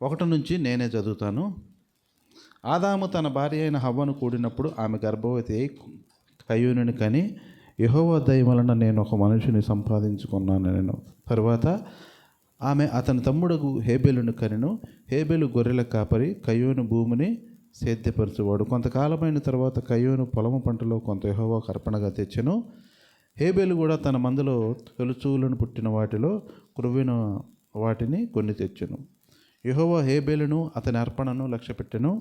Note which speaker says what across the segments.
Speaker 1: ఒకటి నుంచి నేనే చదువుతాను. ఆదాము తన భార్య అయిన హవ్వను కూడినప్పుడు ఆమె గర్భవతి అయి కయ్యూనుని కని, యెహోవా దయ వలన నేను ఒక మనిషిని సంపాదించుకున్నాను నేను. తరువాత ఆమె అతని తమ్ముడు హేబెలును కనెను. హేబెలు గొర్రెల కాపరి, కయ్యూను భూమిని సేద్యపరచువాడు. కొంతకాలమైన తర్వాత కయ్యూను పొలము పంటలో కొంత యెహోవాకు అర్పణగా తెచ్చెను. హేబెలు కూడా తన మందలో తొలిచూలను పుట్టిన వాటిలో క్రొవ్విన వాటిని కొన్ని తెచ్చెను. యెహోవా హేబెలును అతని అర్పణను లక్ష్యపెట్టెను,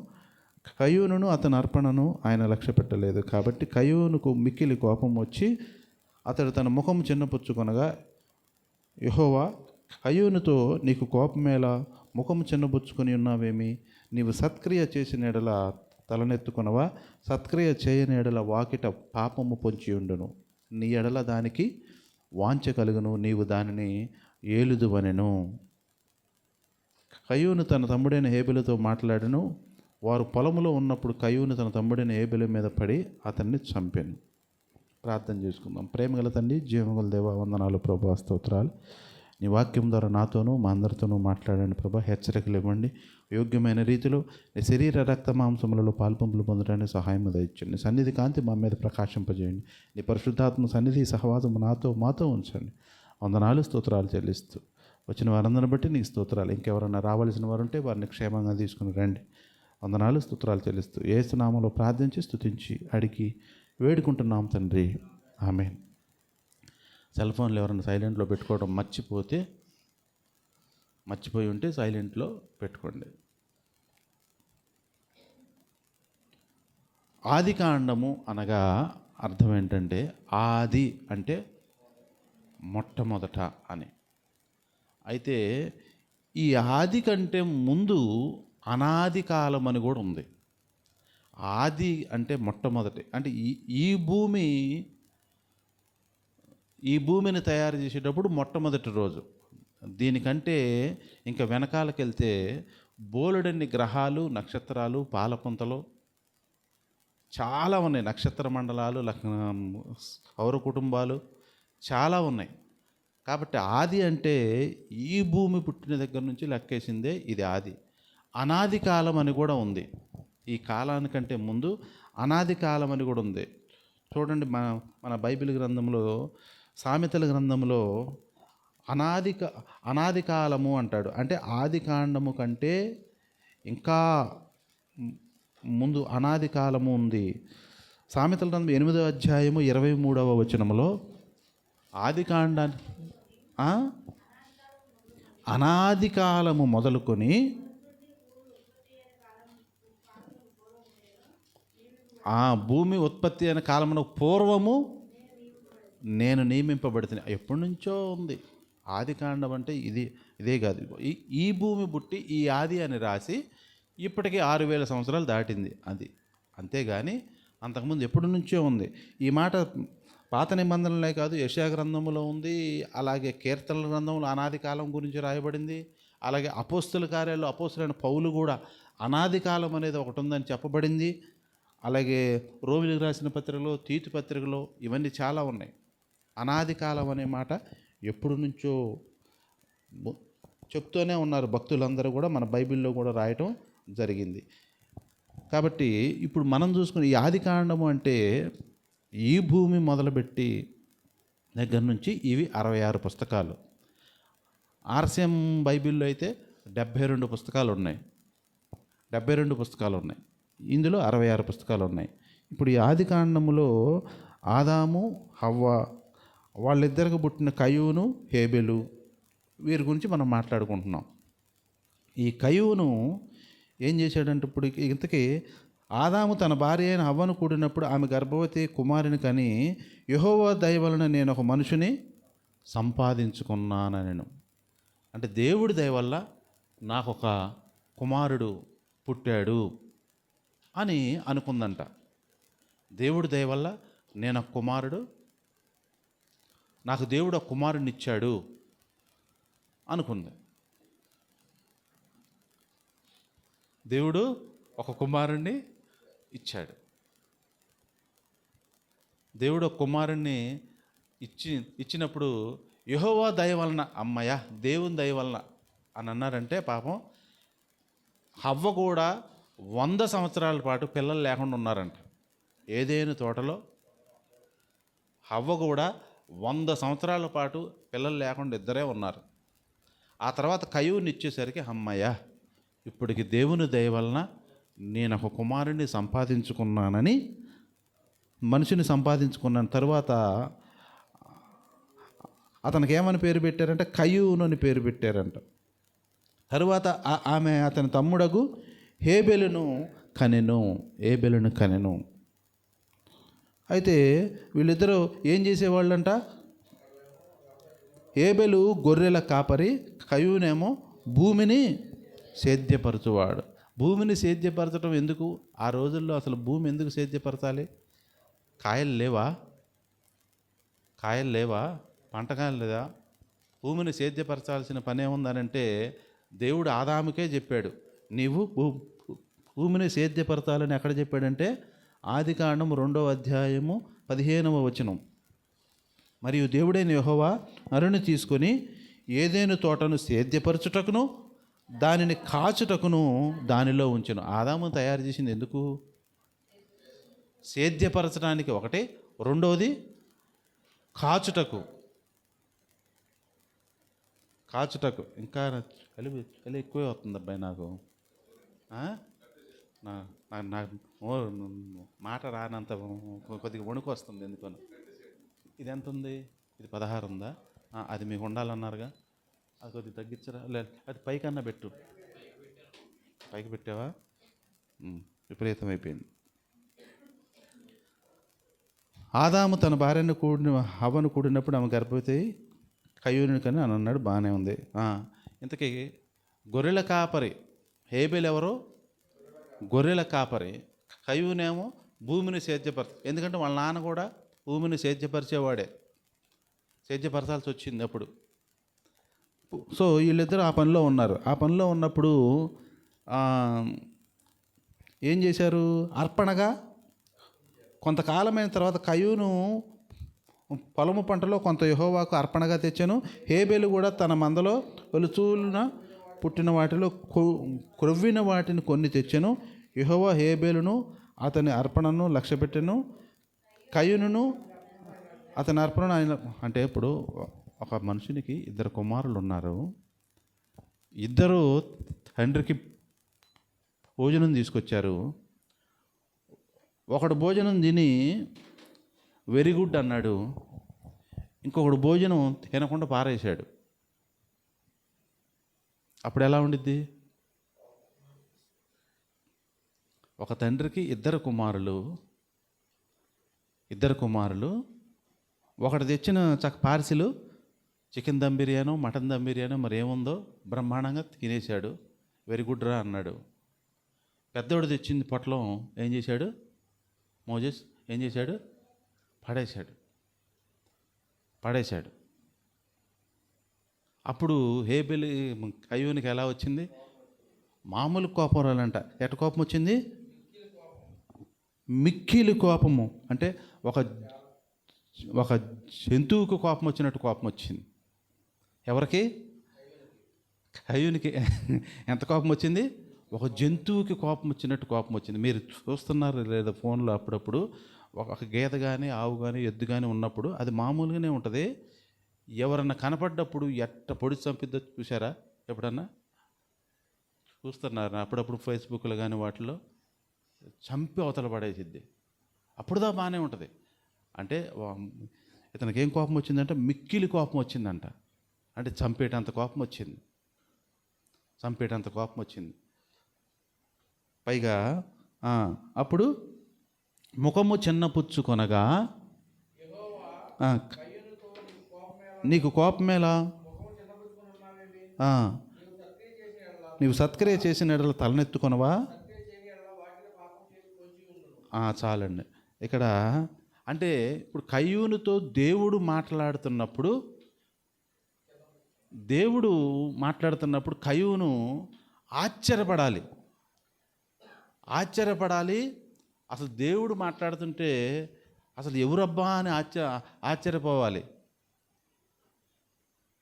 Speaker 1: కయ్యూనును అతని అర్పణను ఆయన లక్ష్యపెట్టలేదు. కాబట్టి కయ్యూనుకు మిక్కిలి కోపం వచ్చి అతడు తన ముఖం చిన్నపుచ్చుకొనగా, యెహోవా కయ్యూనుతో, నీకు కోపమేలా? ముఖం చిన్నబుచ్చుకొని ఉన్నావేమి? నీవు సత్క్రియ చేసిన ఎడల తలనెత్తుకొనవా? సత్క్రియ చేయని ఎడల వాకిట పాపము పొంచి ఉండును. నీ ఎడల దానికి వాంఛ కలుగును, నీవు దానిని ఏలుదువనెను. కయ్యూను తన తమ్ముడైన హేబెలుతో మాట్లాడెను. వారు పొలములో ఉన్నప్పుడు కయ్యూను తన తమ్ముడైన హేబెలు మీద పడి అతన్ని చంపెను. ప్రార్థన చేసుకుందాం. ప్రేమగల తండ్రి, జీవగల దేవా, వందనాలు ప్రభా, స్తోత్రాలు. నీ వాక్యం ద్వారా నాతోనూ మా అందరితోనూ మాట్లాడండి ప్రభా. హెచ్చరికలు ఇవ్వండి. యోగ్యమైన రీతిలో నీ శరీర రక్త మాంసములలో పాల్పంపులు పొందడానికి సహాయం దయచండి. నీ సన్నిధి కాంతి మా మీద ప్రకాశింపజేయండి. నీ పరిశుద్ధాత్మ సన్నిధి సహవాసము మాతో ఉంచండి. వందనాలు, స్తోత్రాలు చెల్లిస్తూ వచ్చిన వారందరిని బట్టి నీకు స్తోత్రాలు. ఇంకెవరన్నా రావాల్సిన వారు ఉంటే వారిని క్షేమంగా తీసుకుని రండి. వందనాలు, స్తోత్రాలు చెల్లిస్తూ యేసు నామములో ప్రార్థించి స్తుతించి అడిగి వేడుకుంటున్నాం తండ్రి, ఆమేన్. సెల్ ఫోన్లు ఎవరైనా సైలెంట్లో పెట్టుకోవడం మర్చిపోయి ఉంటే సైలెంట్లో పెట్టుకోండి. ఆది కాండము అనగా అర్థం ఏంటంటే, ఆది అంటే మొట్టమొదట అని. అయితే ఈ ఆది కంటే ముందు అనాది కాలం అని కూడా ఉంది. ఆది అంటే మొట్టమొదటి, అంటే ఈ భూమిని తయారు చేసేటప్పుడు మొట్టమొదటి రోజు. దీనికంటే ఇంకా వెనకాలకి వెళ్తే బోలెడన్ని గ్రహాలు, నక్షత్రాలు, పాలపుంతలు చాలా ఉన్నాయి. నక్షత్ర మండలాలు, సౌర కుటుంబాలు చాలా ఉన్నాయి. కాబట్టి ఆది అంటే ఈ భూమి పుట్టిన దగ్గర నుంచి లెక్కేసిందే ఇది ఆది. అనాది కాలం అని కూడా ఉంది. ఈ కాలానికంటే ముందు అనాది కాలం అని కూడా ఉంది. చూడండి, మన బైబిల్ గ్రంథంలో, సామెతల గ్రంథంలో అనాది కాలము అంటాడు. అంటే ఆది కాండము కంటే ఇంకా ముందు అనాది కాలము ఉంది. సామెతల గ్రంథం 8వ అధ్యాయము 23వ వచనంలో ఆది కాండాన్ని అనాది కాలము మొదలుకొని ఆ భూమి ఉత్పత్తి అయిన కాలమున పూర్వము నేను నియమింపబడుతున్నా. ఎప్పటి నుంచో ఉంది ఆది కాండం. అంటే ఇదే కాదు, ఈ భూమి పుట్టి ఈ ఆది అని రాసి ఇప్పటికీ 6000 సంవత్సరాలు దాటింది అది. అంతేగాని అంతకుముందు ఎప్పటి నుంచో ఉంది. ఈ మాట పాత నిబంధనలే కాదు, యెషయా గ్రంథంలో ఉంది. అలాగే కీర్తనల గ్రంథంలో అనాది కాలం గురించి రాయబడింది. అలాగే అపోస్తుల కార్యాల్లో అపోస్తులైన పౌలు కూడా అనాది కాలం అనేది ఒకటి ఉందని చెప్పబడింది. అలాగే రోమిలికి రాసిన పత్రికలో, తీతు పత్రికలో ఇవన్నీ చాలా ఉన్నాయి. అనాది కాలం అనే మాట ఎప్పటి నుంచో చెప్తూనే ఉన్నారు భక్తులందరూ కూడా. మన బైబిల్లో కూడా రాయటం జరిగింది. కాబట్టి ఇప్పుడు మనం చూసుకుని ఈ ఆది కాండము అంటే ఈ భూమి మొదలుపెట్టి దగ్గర నుంచి ఇవి 66 పుస్తకాలు. ఆర్సిఎం బైబిల్లో అయితే 72 పుస్తకాలు ఉన్నాయి. 72 పుస్తకాలు ఉన్నాయి. ఇందులో 66 పుస్తకాలు ఉన్నాయి. ఇప్పుడు ఈ ఆది కాండములో ఆదాము, హవ్వ, వాళ్ళిద్దరికి పుట్టిన కయ్యూను, హేబెలు, వీరి గురించి మనం మాట్లాడుకుంటున్నాం. ఈ కయ్యూను ఏం చేశాడంటే, ఇప్పుడు ఇంతకీ ఆదాము తన భార్య అయిన హవ్వను కూడినప్పుడు ఆమె గర్భవతి కుమారుని కని, యెహోవా దయ వలన నేను ఒక మనిషిని సంపాదించుకున్నానెను. అంటే దేవుడి దయ వల్ల నాకు ఒక కుమారుడు పుట్టాడు అని అనుకుందంట. దేవుడి దయ వల్ల నాకు దేవుడు ఒక కుమారుడిని ఇచ్చాడు అనుకుంది. దేవుడు ఒక కుమారుణ్ణి ఇచ్చాడు. దేవుడు ఒక కుమారుణ్ణి ఇచ్చినప్పుడు యెహోవా దయ వలన, అమ్మయ్య దేవుని దయ వలన అని అన్నారంటే పాపం హవ్వ కూడా 100 సంవత్సరాల పాటు పిల్లలు లేకుండా ఉన్నారంట. ఏదేను తోటలో హవ్వ కూడా 100 సంవత్సరాల పాటు పిల్లలు లేకుండా ఇద్దరే ఉన్నారు. ఆ తర్వాత కయ్యూని ఇచ్చేసరికి అమ్మయ్య ఇప్పటికి దేవుని దయ వలన నేను ఒక కుమారుని సంపాదించుకున్నానని, మనిషిని సంపాదించుకున్నాను. తర్వాత అతనికి ఏమని పేరు పెట్టారంటే కయ్యూను అని పేరు పెట్టారంట. తరువాత ఆమె అతని తమ్ముడగు హేబెలును కనెను. అయితే వీళ్ళిద్దరూ ఏం చేసేవాళ్ళంట? హేబెలు గొర్రెల కాపరి, కయ్యూనేమో భూమిని సేద్యపరచువాడు. భూమిని సేద్యపరచడం ఎందుకు? ఆ రోజుల్లో అసలు భూమి ఎందుకు సేద్యపరచాలి? కాయలు లేవా? పంటకాయలు లేదా? భూమిని సేద్యపరచాల్సిన పని ఏముందనంటే దేవుడు ఆదాముకే చెప్పాడు, నీవు భూమిని సేద్యపరచాలని. ఎక్కడ చెప్పాడంటే ఆదికాండం 2వ అధ్యాయము 15వ వచనం. మరియు దేవుడైన యెహోవా నరుని తీసుకొని ఏదెను తోటను సేద్యపరచుటకును దానిని కాచుటకును దానిలో ఉంచెను. ఆదాము తయారు చేసింది ఎందుకు? సేద్యపరచడానికి ఒకటి, రెండవది కాచుటకు. ఇంకా చలి ఎక్కువే వస్తుంది అబ్బాయి నాకు. నాకు మాట రానంత కొద్దిగా వణుకు వస్తుంది ఎందుకని. ఇది ఎంత ఉంది? ఇది 16 ఉందా? అది మీకు ఉండాలన్నారుగా, అది కొద్దిగా తగ్గించరా? లేదు అది పైకన్నా పెట్టు. పైకి పెట్టావా? విపరీతం అయిపోయింది. ఆదాము తన భార్యను హవ్వను కూడినప్పుడు ఆమె గర్భవతి కయ్యూని కని అని అన్నాడు. బాగానే ఉంది. ఇంతకీ గొర్రెల కాపరి హేబెలు ఎవరు? గొర్రెల కాపరి. కయ్యూనేమో భూమిని ఎందుకంటే వాళ్ళ నాన్న కూడా భూమిని సేద్యపరచాల్సి వచ్చింది అప్పుడు. సో వీళ్ళిద్దరూ ఆ పనిలో ఉన్నారు. ఆ పనిలో ఉన్నప్పుడు ఏం చేశారు? అర్పణగా కొంతకాలమైన తర్వాత కయ్యూను పొలము పంటలో కొంత యెహోవాకు అర్పణగా తెచ్చాను. హేబెలు కూడా తన మందలో ఒలుచూలున పుట్టిన వాటిలో క్రొవ్విన వాటిని కొన్ని తెచ్చాను. యెహోవా హేబెలును అతని అర్పణను లక్ష్యపెట్టెను, కయ్యూనును అతని అర్పణను ఆయన. అంటే ఇప్పుడు ఒక మనుషునికి 2 కుమారులు ఉన్నారు. ఇద్దరు తండ్రికి భోజనం తీసుకొచ్చారు. ఒకడు భోజనం తిని వెరీ గుడ్ అన్నాడు, ఇంకొకడు భోజనం తినకుండా పారేశాడు. అప్పుడు ఎలా ఉండిద్ది? ఒక తండ్రికి 2 కుమారులు, ఒకటి తెచ్చిన పార్సిలు చికెన్ దమ్ బిర్యానో మటన్ దమ్ బిర్యానో మరి ఏముందో బ్రహ్మాండంగా తినేశాడు. వెరీ గుడ్ రా అన్నాడు. పెద్దోడు తెచ్చింది పొట్లం ఏం చేశాడు? మోజెస్ ఏం చేశాడు? పడేశాడు. అప్పుడు హేబెలు కయ్యూనికి ఎలా వచ్చింది? మామూలు కోపం రాలంట. ఎట కోపం వచ్చింది? మిక్కిలి కోపము. అంటే ఒక జంతువుకు కోపం వచ్చినట్టు కోపం వచ్చింది. ఎవరికి? కయ్యూనికి. ఎంత కోపం వచ్చింది? ఒక జంతువుకి కోపం వచ్చినట్టు కోపం వచ్చింది. మీరు చూస్తున్నారు లేదా ఫోన్లో అప్పుడప్పుడు ఒక గేదె కానీ ఆవు కానీ ఎద్దు కానీ ఉన్నప్పుడు అది మామూలుగానే ఉంటుంది. ఎవరన్నా కనపడ్డప్పుడు ఎట్ట పొడి చంపిద్దో చూసారా? ఎప్పుడన్నా చూస్తున్నారు అప్పుడప్పుడు ఫేస్బుక్లో కానీ వాటిలో చంపి అవతల పడేసిద్ది. అప్పుడుదా బాగానే ఉంటుంది. అంటే ఇతనికి ఏం కోపం వచ్చిందంటే మిక్కిలి కోపం వచ్చిందంట. అంటే చంపేటంత కోపం వచ్చింది. పైగా అప్పుడు ముఖము చిన్నపుచ్చుకొనగా, నీకు కోపమేలా? నీవు సత్క్రియ చేసిన ఎడల తలనెత్తుకొనవా? చాలండి. ఇక్కడ అంటే ఇప్పుడు కయ్యూనుతో దేవుడు మాట్లాడుతున్నప్పుడు కయ్యూను ఆశ్చర్యపడాలి. అసలు దేవుడు మాట్లాడుతుంటే అసలు ఎవరబ్బా అని ఆశ్చర్యపోవాలి.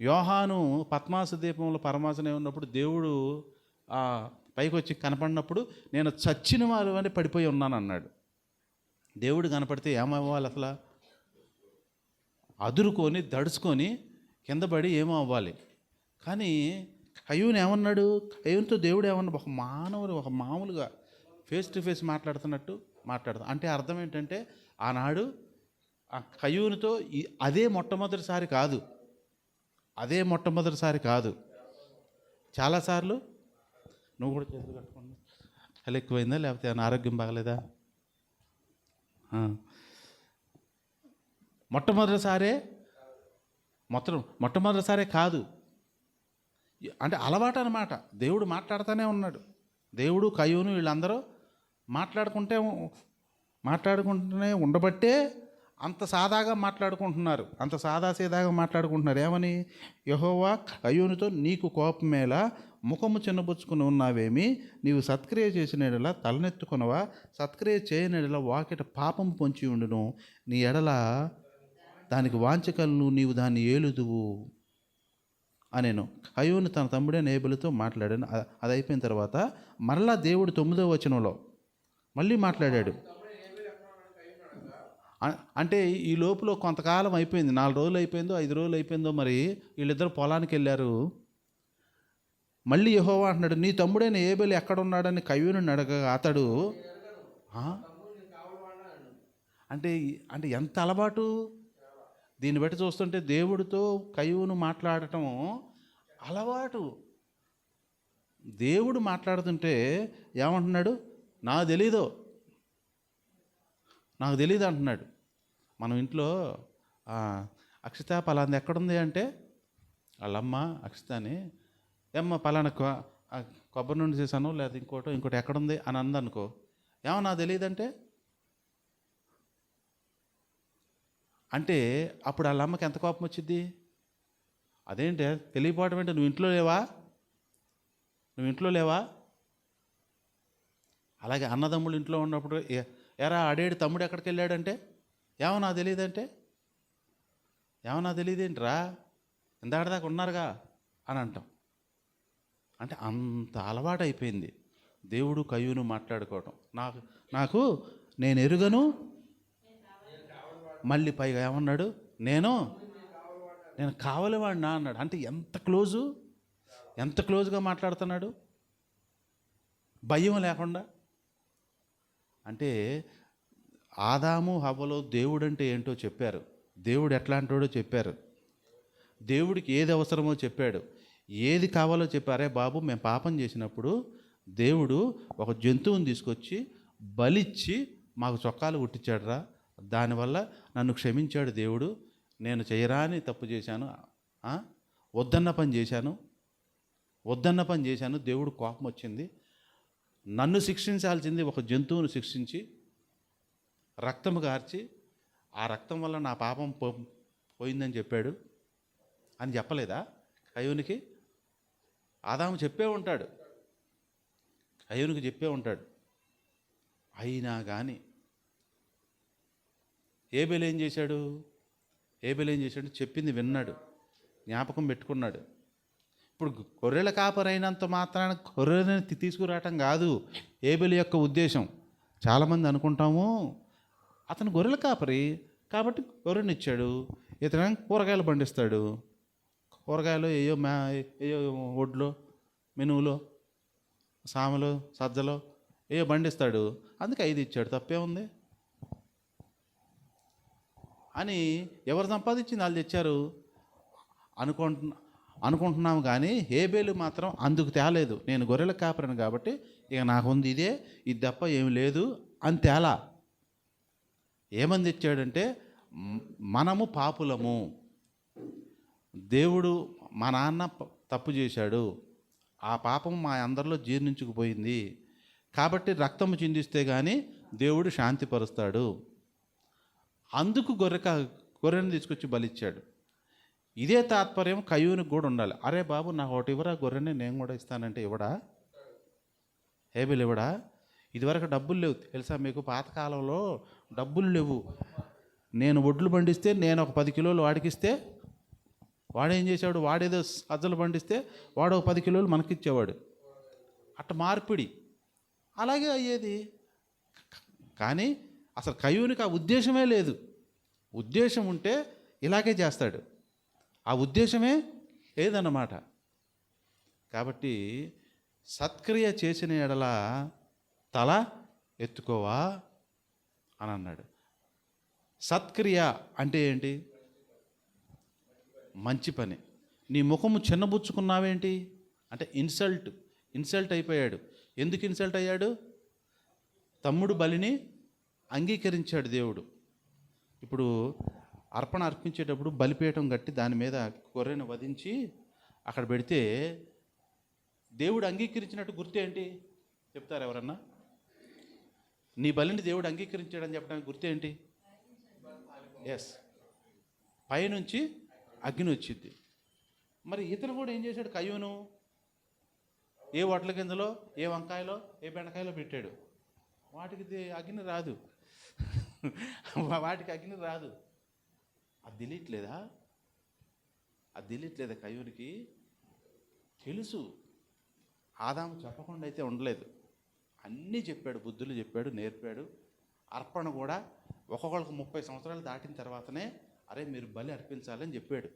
Speaker 1: యోహాను పద్మాసు దీపంలో పరమాసనే ఉన్నప్పుడు దేవుడు పైకి వచ్చి కనపడినప్పుడు నేను చచ్చిన వారు అని పడిపోయి ఉన్నాను అన్నాడు. దేవుడు కనపడితే ఏమవ్వాలి? అసలు అదురుకొని దడుచుకొని కింద పడి ఏమో అవ్వాలి. కానీ కయ్యూని ఏమన్నాడు? కయ్యూనితో దేవుడు ఏమన్నా ఒక మానవుడు ఒక మామూలుగా ఫేస్ టు ఫేస్ మాట్లాడుతున్నట్టు మాట్లాడతాం. అంటే అర్థం ఏంటంటే ఆనాడు ఆ కయ్యూనితో అదే మొట్టమొదటిసారి కాదు, చాలాసార్లు. నువ్వు కూడా చేతులు కట్టుకోండి. చలి ఎక్కువైందా లేకపోతే ఏమైనా ఆరోగ్యం బాగలేదా? మొట్టమొదటిసారే కాదు, అంటే అలవాటు అన్నమాట. దేవుడు మాట్లాడుతూనే ఉన్నాడు. దేవుడు కయ్యూను వీళ్ళందరూ మాట్లాడుకుంటూనే ఉండబట్టే అంత సాదాగా మాట్లాడుకుంటున్నారు, అంత సాదాసీదాగా మాట్లాడుకుంటున్నారు. ఏమని? యెహోవా కయ్యూనుతో నీకు కోపమేలా, ముఖము చిన్నబుచ్చుకుని ఉన్నావేమి, నీవు సత్క్రియ చేసిన ఎడల తలనెత్తుకొనవా, సత్క్రియ చేయని ఎడల వాకిట పాపం పొంచి ఉండును, నీ ఎడల దానికి వాంఛకలను నీవు దాన్ని ఏలుదువు అనేను. కయ్యూను తన తమ్ముడైన ఏబెలుతో మాట్లాడాను. అది అయిపోయిన తర్వాత మరలా దేవుడు 9వ వచనంలో మళ్ళీ మాట్లాడాడు. అంటే ఈ లోపల కొంతకాలం అయిపోయింది, 4 రోజులు అయిపోయిందో 5 రోజులు అయిపోయిందో, మరి వీళ్ళిద్దరు పొలానికి వెళ్ళారు. మళ్ళీ యెహోవా అంటున్నాడు, నీ తమ్ముడైన ఏబెలు ఎక్కడున్నాడని కయ్యూనుని అడగగా అతడు అంటే ఎంత అలవాటు. దీన్ని బట్టి చూస్తుంటే దేవుడితో కయ్యూను మాట్లాడటం అలవాటు. దేవుడు మాట్లాడుతుంటే ఏమంటున్నాడు? నాకు తెలీదు అంటున్నాడు. మనం ఇంట్లో అక్షిత పలాంది ఎక్కడుంది అంటే వాళ్ళమ్మ అక్షితని, ఏమ్మా పలానా కొబ్బరి నుండి చేశాను లేదా ఇంకోటి ఎక్కడుంది అని అందనుకో, ఏమో నాకు తెలియదంటే అప్పుడు వాళ్ళ అమ్మకి ఎంత కోపం వచ్చింది? అదేంటి తెలియపోవటం అంటే నువ్వు ఇంట్లో లేవా? అలాగే అన్నదమ్ముడు ఇంట్లో ఉన్నప్పుడు ఎరా అడేడు తమ్ముడు ఎక్కడికి వెళ్ళాడంటే ఏమో నాకు తెలియదేంట్రా, ఇందాకదాకా ఉన్నారుగా అని అంటాం. అంటే అంత అలవాటు అయిపోయింది దేవుడు కయ్యూను మాట్లాడుకోవటం. నాకు నేను ఎరుగను, మళ్ళీ పైగా ఏమన్నాడు? నేను కావలివాడినా అన్నాడు. అంటే ఎంత క్లోజ్గా మాట్లాడుతున్నాడు, భయం లేకుండా. అంటే ఆదాము హవ్వలో దేవుడు అంటే ఏంటో చెప్పారు, దేవుడు ఎట్లాంటోడో చెప్పారు, దేవుడికి ఏది అవసరమో చెప్పాడు, ఏది కావాలో చెప్పారే. బాబు మేము పాపం చేసినప్పుడు దేవుడు ఒక జంతువుని తీసుకొచ్చి బలిచ్చి మాకు చొక్కాలు కుట్టించాడురా, దానివల్ల నన్ను క్షమించాడు దేవుడు. నేను చేయరాని తప్పు చేశాను, వద్దన్న పని చేశాను, దేవుడు కోపం వచ్చింది. నన్ను శిక్షించాల్సింది ఒక జంతువును శిక్షించి రక్తము గార్చి ఆ రక్తం వల్ల నా పాపం పోయిందని చెప్పాడు అని చెప్పలేదా కయ్యూనికి? ఆదాము చెప్పే ఉంటాడు, కయ్యూనికి చెప్పే ఉంటాడు. అయినా కానీ ఏబెలు ఏం చేశాడు? చెప్పింది విన్నాడు, జ్ఞాపకం పెట్టుకున్నాడు. ఇప్పుడు గొర్రెల కాపరైనంత మాత్రాన గొర్రెలని తీసుకురావటం కాదు ఏబెలు యొక్క ఉద్దేశం. చాలామంది అనుకుంటాము అతను గొర్రెల కాపరి కాబట్టి గొర్రెనిచ్చాడు, ఇతను కూరగాయలు పండిస్తాడు, కూరగాయలు ఏయో ఒడ్లో మినువులో సామలో సజ్జలో ఏయో పండిస్తాడు, అందుకే 5 ఇచ్చాడు, తప్పే ఉంది అని ఎవరు సంపాదించింది వాళ్ళు తెచ్చారు అనుకుంటున్నాము. కానీ ఏబేలు మాత్రం అందుకు తేలేదు. నేను గొర్రెల కాపరను కాబట్టి ఇక నాకుంది ఇది తప్ప ఏమి లేదు అని తేలా. ఏమని తెచ్చాడంటే, మనము పాపులము, దేవుడు మా నాన్న తప్పు చేశాడు, ఆ పాపం మా అందరిలో జీర్ణించుకుపోయింది కాబట్టి రక్తము చిందిస్తే కానీ దేవుడు శాంతిపరుస్తాడు, అందుకు గొర్రెను తీసుకొచ్చి బలిచ్చాడు. ఇదే తాత్పర్యం కయ్యూనికి కూడా ఉండాలి. అరే బాబు నాకు ఒకటి ఇవ్వరా గొర్రెని నేను కూడా ఇస్తానంటే ఇవ్వడా? ఏబెలు ఇవ్వడా? ఇదివరకు డబ్బులు లేవు తెలుసా మీకు? పాతకాలంలో డబ్బులు లేవు. నేను ఒడ్లు పండిస్తే నేను ఒక 10 కిలోలు వాడికిస్తే వాడేం చేసేవాడు, వాడేదో సజ్జలు పండిస్తే వాడు 10 కిలోలు మనకిచ్చేవాడు. అట్ట మార్పిడి అలాగే అయ్యేది. కానీ అసలు కయ్యూనికి ఆ ఉద్దేశమే లేదు. ఉద్దేశం ఉంటే ఇలాగే చేస్తాడు, ఆ ఉద్దేశమే లేదన్నమాట. కాబట్టి సత్క్రియ చేసిన ఎడల తల ఎత్తుకోవా అని అన్నాడు. సత్క్రియ అంటే ఏంటి? మంచి పని. నీ ముఖము చిన్నబుచ్చుకున్నావేంటి అంటే ఇన్సల్ట్ అయిపోయాడు. ఎందుకు ఇన్సల్ట్ అయ్యాడు? తమ్ముడు బలిని అంగీకరించాడు దేవుడు. ఇప్పుడు అర్పణ అర్పించేటప్పుడు బలిపీఠం కట్టి దాని మీద గొర్రెను వధించి అక్కడ పెడితే దేవుడు అంగీకరించినట్టు గుర్తు ఏంటి చెప్తారు ఎవరన్నా? నీ బలిని దేవుడు అంగీకరించాడని చెప్పడానికి గుర్తు ఏంటి? ఎస్, పైనుంచి అగ్ని వచ్చింది. మరి ఇతను కూడా ఏం చేశాడు? కయ్యూను ఏ వడ్ల గింజలో, ఏ వంకాయలో, ఏ బెండకాయలో పెట్టాడు. వాటికి అగ్ని రాదు, వాటికి అగ్ని రాదు. అది తెలియట్లేదా? కయ్యూనికి తెలుసు. ఆదాము చెప్పకుండా అయితే ఉండలేదు, అన్నీ చెప్పాడు, బుద్ధులు చెప్పాడు, నేర్పాడు. అర్పణ కూడా ఒక్కొక్కరికి 30 సంవత్సరాలు దాటిన తర్వాతనే అరే మీరు బలి అర్పించాలని చెప్పాడు.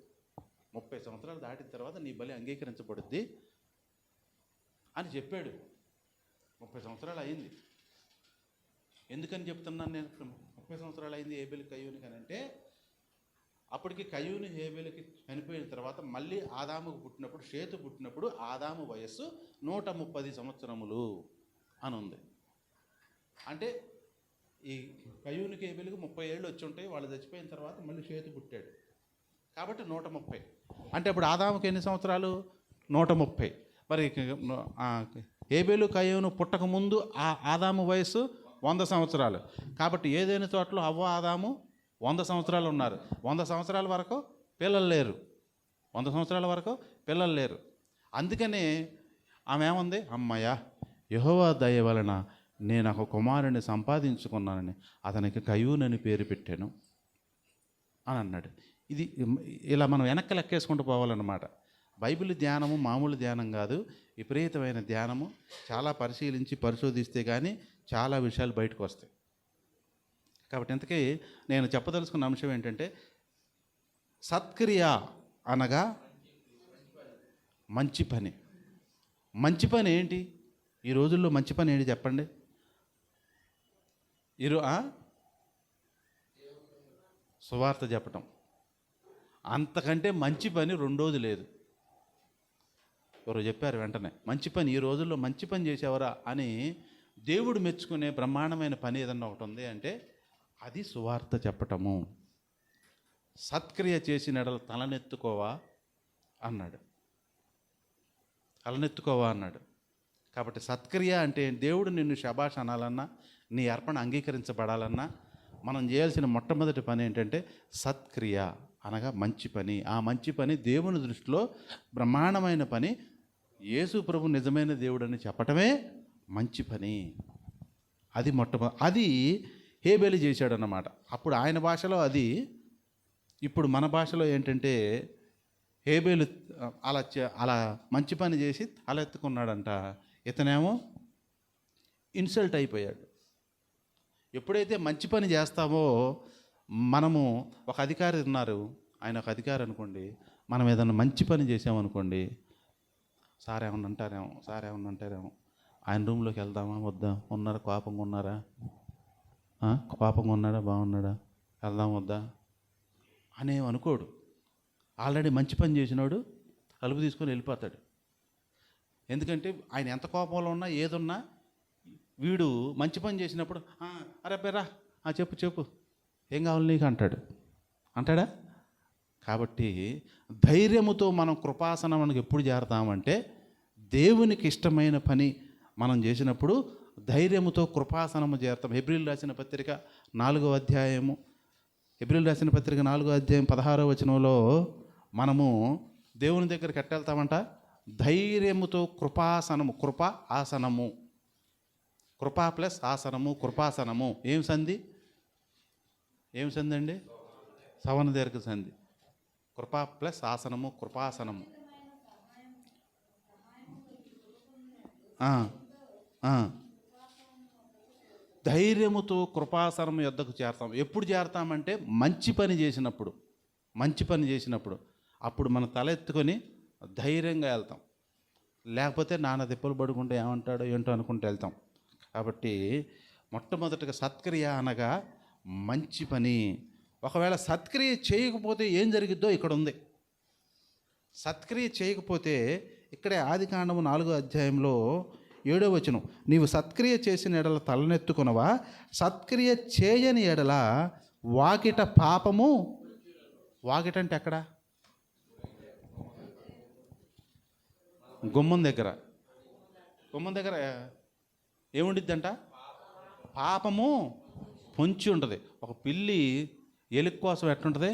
Speaker 1: 30 సంవత్సరాలు దాటిన తర్వాత నీ బలి అంగీకరించబడుద్ది అని చెప్పాడు. 30 సంవత్సరాలు అయింది. ఎందుకని చెప్తున్నాను నేను 30 సంవత్సరాలు అయింది హేబెలు కయ్యూనికి అని అంటే, అప్పటికి కయ్యూని హేబెలుకి చనిపోయిన తర్వాత మళ్ళీ ఆదాముకు పుట్టినప్పుడు, షేతు పుట్టినప్పుడు ఆదాము వయస్సు 130 సంవత్సరములు అని ఉంది. అంటే ఈ కయ్యూనికి హేబెలుకి 30 ఏళ్ళు వచ్చి ఉంటాయి. వాళ్ళు చచ్చిపోయిన తర్వాత మళ్ళీ షేతు పుట్టాడు కాబట్టి 130. అంటే అప్పుడు ఆదాముకి ఎన్ని సంవత్సరాలు? 130. మరి హేబెలు కయ్యూను పుట్టక ముందు ఆదాము వయస్సు 100 సంవత్సరాలు. కాబట్టి ఏదైనా తోటలో అవ్వ ఆదాము 100 సంవత్సరాలు ఉన్నారు. 100 సంవత్సరాల వరకు పిల్లలు లేరు. 100 సంవత్సరాల వరకు పిల్లలు లేరు. అందుకని ఆమె ఏముంది? అమ్మయ్య, యెహోవా దయ వలన నేను ఒక కుమారుని సంపాదించుకున్నానని అతనికి కయ్యూనని పేరు పెట్టాను అని అన్నాడు. ఇది ఇలా మనం వెనక్కి లెక్కేసుకుంటూ పోవాలన్నమాట. బైబిల్ ధ్యానము మామూలు ధ్యానం కాదు, విపరీతమైన ధ్యానము. చాలా పరిశోధిస్తే కానీ చాలా విషయాలు బయటకు వస్తాయి. కాబట్టి ఇంతకీ నేను చెప్పదలుచుకున్న అంశం ఏంటంటే, సత్క్రియ అనగా మంచి పని. మంచి పని ఏంటి ఈ రోజుల్లో? మంచి పని ఏంటి చెప్పండి? సువార్త చెప్పటం. అంతకంటే మంచి పని రెండోది లేదు. ఎవరో చెప్పారు వెంటనే, మంచి పని ఈ రోజుల్లో మంచి పని చేసేవరా అని దేవుడు మెచ్చుకునే బ్రహ్మాండమైన పని ఏదన్నా ఒకటి ఉంది అంటే అది సువార్త చెప్పటము. సత్క్రియ చేసిన ఎడల తలనెత్తుకోవా అన్నాడు. కాబట్టి సత్క్రియ అంటే దేవుడు నిన్ను శబాష్ అనాలన్నా, నీ అర్పణ అంగీకరించబడాలన్నా మనం చేయాల్సిన మొట్టమొదటి పని ఏంటంటే సత్క్రియ అనగా మంచి పని. ఆ మంచి పని దేవుని దృష్టిలో బ్రహ్మాండమైన పని. యేసు ప్రభు నిజమైన దేవుడని చెప్పటమే మంచి పని. అది అది హేబెలు చేశాడన్నమాట. అప్పుడు ఆయన భాషలో అది, ఇప్పుడు మన భాషలో ఏంటంటే హేబెలు అలా మంచి పని చేసి తలెత్తుకున్నాడంట. ఇతనేమో ఇన్సల్ట్ అయిపోయాడు. ఎప్పుడైతే మంచి పని చేస్తామో, మనము ఒక అధికారి ఉన్నారు, ఆయన ఒక అధికారి అనుకోండి, మనం ఏదైనా మంచి పని చేసామనుకోండి, సార్ ఏమన్నా అంటారేమో, ఆయన రూమ్లోకి వెళ్దామా వద్దా, ఉన్నారా కోపంగా ఉన్నారా, కోపంగా ఉన్నాడా బాగున్నాడా, వెళ్దాం వద్దా అనేవి అనుకోడు. ఆల్రెడీ మంచి పని చేసినాడు, తలుపు తీసుకొని వెళ్ళిపోతాడు. ఎందుకంటే ఆయన ఎంత కోపంలో ఉన్నా ఏదున్నా వీడు మంచి పని చేసినప్పుడు అరే బెరా చెప్పు ఏం కావాలి నీకు అంటాడా? కాబట్టి ధైర్యముతో మనం కృపాసనమునకు ఎప్పుడు చేరతామంటే దేవునికి ఇష్టమైన పని మనం చేసినప్పుడు ధైర్యముతో కృపాసనము చేరతాం. హెబ్రీలు రాసిన పత్రిక 4వ అధ్యాయం 16వ వచనంలో మనము దేవుని దగ్గరికి ఎట్టెళ్తామంట? ధైర్యముతో కృపాసనము, ఆసనము, కృపా ప్లస్ ఆసనము, కృపాసనము. ఏం సంధి అండి? సవన దీర్ఘ సంధి. కృప ప్లస్ ఆసనము, కృపాసనము. ఆ, ఆ. ధైర్యముతో కృపాసనం యొద్దకు చేరతాం. ఎప్పుడు చేరతామంటే మంచి పని చేసినప్పుడు, మంచి పని చేసినప్పుడు అప్పుడు మన తల ఎత్తుకొని ధైర్యంగా వెళ్తాం. లేకపోతే నాన్న తిప్పలు పడుకుంటే ఏమంటాడో ఏంటో అనుకుంటూ వెళ్తాం. కాబట్టి మొట్టమొదటిగా సత్క్రియ అనగా మంచి పని. ఒకవేళ సత్క్రియ చేయకపోతే ఏం జరిగిద్దో ఇక్కడ ఉంది. సత్క్రియ చేయకపోతే ఇక్కడే ఆదికాండము 4వ అధ్యాయంలో 7వ వచనం, నీవు సత్క్రియ చేసిన ఎడల తలనెత్తుకొనవా, సత్క్రియ చేయని ఎడల వాకిట పాపము. వాకిట అంటే ఎక్కడ? గుమ్మం దగ్గర. గుమ్మం దగ్గర ఏముండిద్దంట? పాపము పొంచి ఉంటుంది. ఒక పిల్లి ఎలుక కోసం ఎట్లుంటుంది?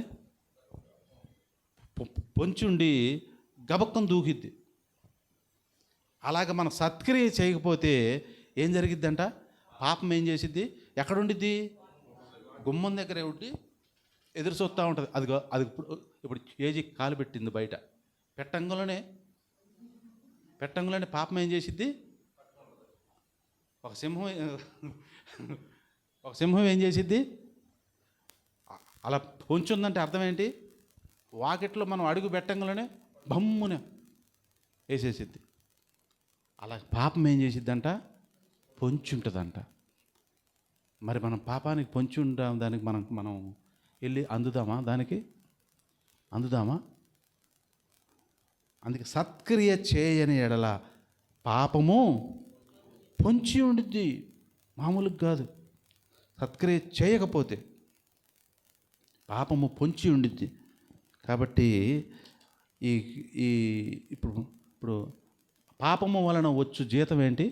Speaker 1: పొంచి ఉండి గబక్కం దూకిద్ది. అలాగ మనం సత్క్రియ చేయకపోతే ఏం జరిగిద్దంట? పాపం ఏం చేసిద్ది? ఎక్కడుండిద్ది? గుమ్మం దగ్గరే ఉండి ఎదురు చూస్తూ ఉంటుంది. అది ఇప్పుడు ఏజీ కాలు పెట్టింది బయట, పెట్టంగులోనే పాపం ఏం చేసిద్ది? ఒక సింహం ఏం చేసిద్ది? అలా పొంచుందంటే అర్థం ఏంటి? వాకిట్లో మనం అడుగు పెట్టంగానే బమ్మున వేసేసిద్ది. అలా పాపం ఏం చేసిద్దంట? పొంచి ఉంటుందంట. మరి మనం పాపానికి పొంచి ఉంటాం, దానికి మనం వెళ్ళి అందుదామా? దానికి అందుదామా? అందుకే సత్క్రియ చేయని ఎడల పాపము పొంచి ఉండిద్ది, మామూలుగా కాదు. సత్క్రియ చేయకపోతే పాపము పొంచి ఉండిద్ది. కాబట్టి ఈ ఇప్పుడు పాపము వలన వచ్చు జీతం ఏంటి?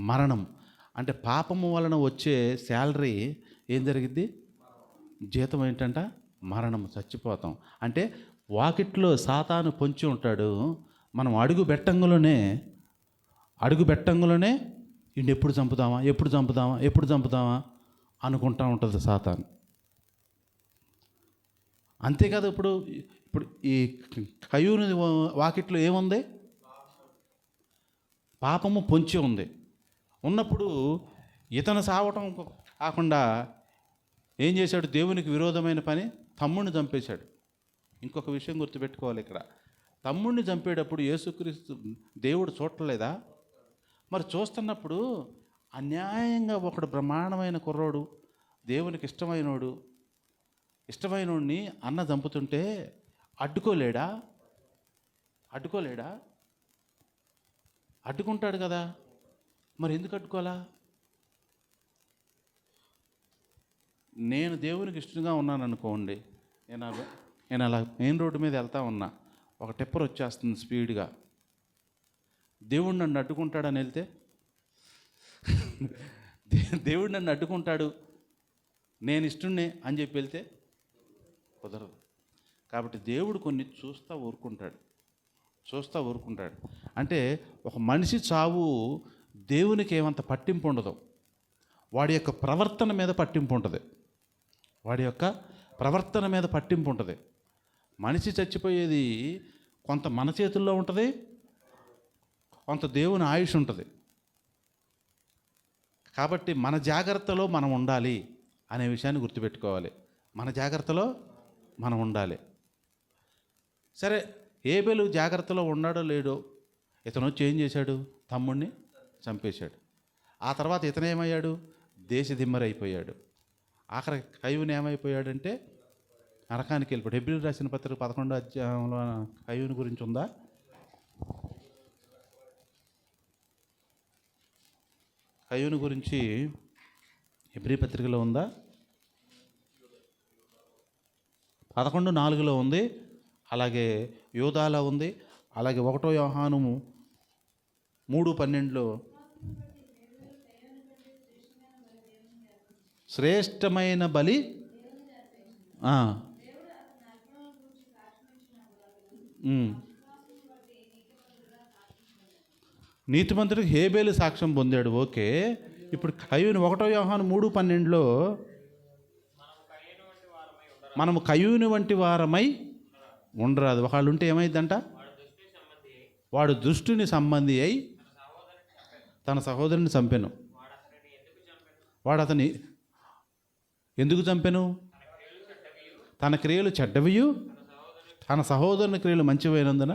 Speaker 1: మరణం. అంటే పాపము వలన వచ్చే శాలరీ ఏం జరిగిద్ది? జీతం ఏంటంట? మరణం, చచ్చిపోతాం. అంటే వాకిట్లో సాతాను పొంచి ఉంటాడు. మనం అడుగు పెట్టంగులోనే ఈయన ఎప్పుడు చంపుదామా అనుకుంటా ఉంటుంది సాతాను. అంతేకాదు, ఇప్పుడు ఈ కయ్యూని వాకిట్లో ఏముంది? పాపము పొంచి ఉంది. ఉన్నప్పుడు ఇతను సావటం కాకుండా ఏం చేశాడు? దేవునికి విరోధమైన పని, తమ్ముడిని చంపేశాడు. ఇంకొక విషయం గుర్తుపెట్టుకోవాలి ఇక్కడ. తమ్ముడిని చంపేటప్పుడు యేసుక్రీస్తు దేవుడు చూడలేదా? మరి చూస్తున్నప్పుడు అన్యాయంగా ఒకడు బ్రహ్మాండమైన కుర్రోడు, దేవునికి ఇష్టమైనోడిని అన్న చంపుతుంటే అడ్డుకోలేడా? అడ్డుకుంటాడు కదా. మరి ఎందుకు అడ్డుకోలా? నేను దేవునికి ఇష్టంగా ఉన్నాను అనుకోండి, నేను అలా మెయిన్ రోడ్డు మీద వెళ్తా ఉన్నా, ఒక టిప్పర్ వచ్చేస్తుంది స్పీడ్గా. దేవుడు నన్ను అడ్డుకుంటాడని వెళ్తే, దేవుడు నన్ను అడ్డుకుంటాడు, నేను ఇష్టంనే అని చెప్పి వెళ్తే కుదరదు. కాబట్టి దేవుడు కొన్ని చూస్తూ ఊరుకుంటాడు. అంటే ఒక మనిషి చావు దేవునికి ఏమంత పట్టింపు ఉండదు. వాడి యొక్క ప్రవర్తన మీద పట్టింపు ఉంటుంది. మనిషి చచ్చిపోయేది కొంత మన చేతుల్లో ఉంటుంది, కొంత దేవుని ఆయుష్ ఉంటుంది. కాబట్టి మన జాగ్రత్తలో మనం ఉండాలి అనే విషయాన్ని గుర్తుపెట్టుకోవాలి. మన జాగ్రత్తలో మనం ఉండాలి. సరే, ఏబేలు జాగ్రత్తలో ఉన్నాడో లేడో, ఇతను వచ్చి ఏం చేశాడు? తమ్ముడిని చంపేశాడు. ఆ తర్వాత ఇతను ఏమయ్యాడు? దేశదిమ్మరైపోయాడు. ఆఖరి కయ్యూని ఏమైపోయాడంటే నరకానికి వెళ్ళిపోయాడు. హెబ్రీయులకు రాసిన పత్రిక 11వ అధ్యాయంలో కయ్యూని గురించి ఉందా? కయ్యూని గురించి హెబ్రీ పత్రికలో ఉందా? 11:4 ఉంది, అలాగే యోధాలో ఉంది, అలాగే 1 యోహాను 3:12 శ్రేష్టమైన బలి నీతిమంతుడికి హేబేలు సాక్ష్యం పొందాడు. ఓకే, ఇప్పుడు కయ్యూని 1 యోహాను 3:12 మనము కయ్యూని వంటి వారమై ఉండరాదు. ఒకళ్ళు ఉంటే ఏమైందంట, వాడు దుష్టుని సంబంధి అయి తన సహోదరుని చంపెను. వాడు అతని ఎందుకు చంపెను? తన క్రియలు చెడ్డవియు తన సహోదరుని క్రియలు మంచివైనందున.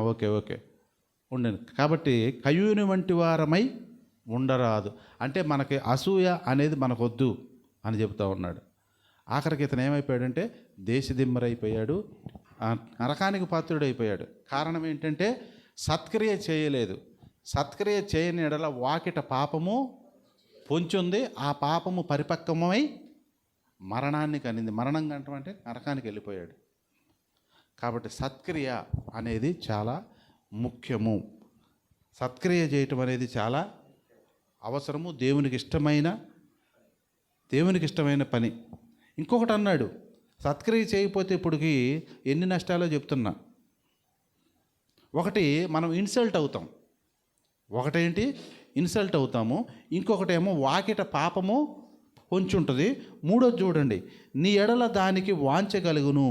Speaker 1: ఓకే ఉండండి. కాబట్టి కయ్యూని వంటి వారమై ఉండరాదు అంటే మనకి అసూయ అనేది మనకొద్దు అని చెబుతూ ఉన్నాడు. ఆఖరికి ఇతను ఏమైపోయాడంటే దేశదిమ్మరైపోయాడు, నరకానికి పాత్రుడైపోయాడు. కారణం ఏంటంటే సత్క్రియ చేయలేదు. సత్క్రియ చేయని ఎడల వాకిట పాపము పొంచుంది, ఆ పాపము పరిపక్వమై మరణాన్ని కనింది. మరణం కంటే నరకానికి వెళ్ళిపోయాడు. కాబట్టి సత్క్రియ అనేది చాలా ముఖ్యము. సత్క్రియ చేయటం అనేది చాలా అవసరము, దేవునికి ఇష్టమైన పని. ఇంకొకటి అన్నాడు, సత్క్రియ చేయకపోతే ఇప్పటికి ఎన్ని నష్టాలో చెప్తున్నా. ఒకటి మనం ఇన్సల్ట్ అవుతాం, ఒకటేంటి ఇన్సల్ట్ అవుతాము, ఇంకొకటేమో వాకిట పాపము పొంచుంటుంది. మూడోది చూడండి, నీ ఎడల దానికి వాంచగలుగును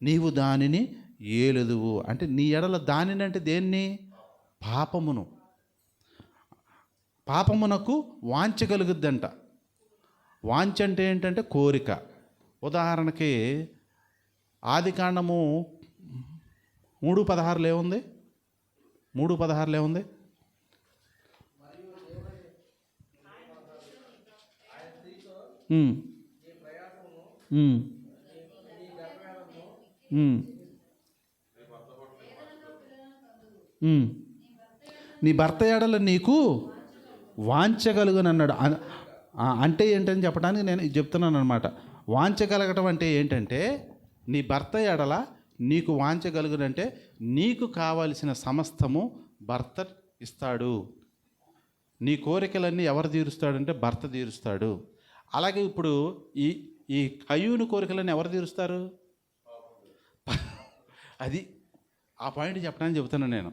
Speaker 1: నీవు దానిని ఏలుదువు. అంటే నీ ఎడల దానిని అంటే దేన్ని? పాపమునకు వాంచగలుగుద్దంట. వాంచ అంటే ఏంటంటే కోరిక. ఉదాహరణకి ఆదికాండము 3:16 ఏముంది? 3:16 ఏముంది? నీ భర్త ఎడల నీకు వాంచగలుగునన్నాడు. అంటే ఏంటని చెప్పడానికి నేను చెప్తున్నాను అనమాట. వాంచగలగటం అంటే ఏంటంటే నీ భర్త ఎడల నీకు వాంచగలుగునంటే నీకు కావలసిన సమస్తము భర్త ఇస్తాడు. నీ కోరికలన్నీ ఎవరు తీరుస్తాడంటే భర్త తీరుస్తాడు. అలాగే ఇప్పుడు ఈ కయ్యూని కోరికలన్నీ ఎవరు తీరుస్తారు? అది ఆ పాయింట్ చెప్పడానికి చెబుతున్నాను నేను.